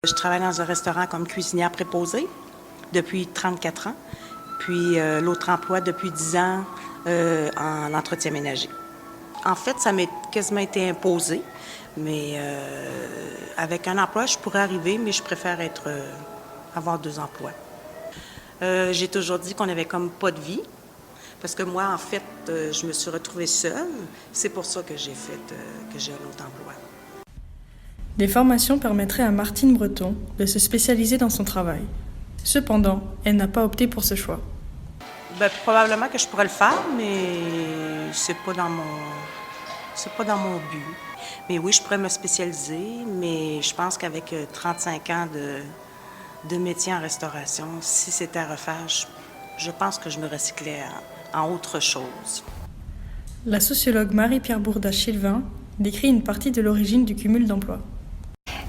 Je travaille dans un restaurant comme cuisinière préposée depuis 34 ans, puis l'autre emploi depuis 10 ans en entretien ménager. En fait, ça m'est quasiment été imposé, mais avec un emploi, je pourrais arriver, mais je préfère avoir 2 emplois. J'ai toujours dit qu'on n'avait comme pas de vie, parce que moi, en fait, je me suis retrouvée seule. C'est pour ça que j'ai un autre emploi. Les formations permettraient à Martine Breton de se spécialiser dans son travail. Cependant, elle n'a pas opté pour ce choix. Bien, probablement que je pourrais le faire, mais c'est pas dans mon but. Mais oui, je pourrais me spécialiser, mais je pense qu'avec 35 ans de métier en restauration, si c'était à refaire, je pense que je me recyclais en autre chose. La sociologue Marie-Pierre Bourda-Chilvin décrit une partie de l'origine du cumul d'emplois.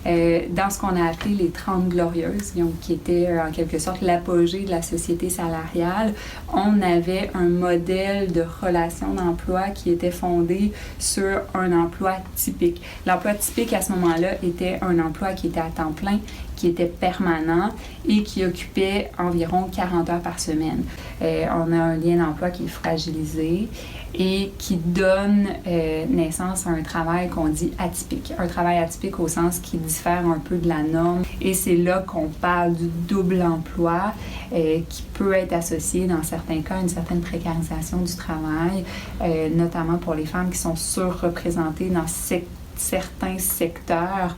Dans ce qu'on a appelé les 30 glorieuses, donc, qui était en quelque sorte l'apogée de la société salariale, on avait un modèle de relation d'emploi qui était fondé sur un emploi typique. L'emploi typique à ce moment-là était un emploi qui était à temps plein, qui était permanent et qui occupait environ 40 heures par semaine. On a un lien d'emploi qui est fragilisé et qui donne naissance à un travail qu'on dit atypique. Un travail atypique au sens qui diffère un peu de la norme. Et c'est là qu'on parle du double emploi qui peut être associé dans certains cas à une certaine précarisation du travail, notamment pour les femmes qui sont surreprésentées dans certains secteurs.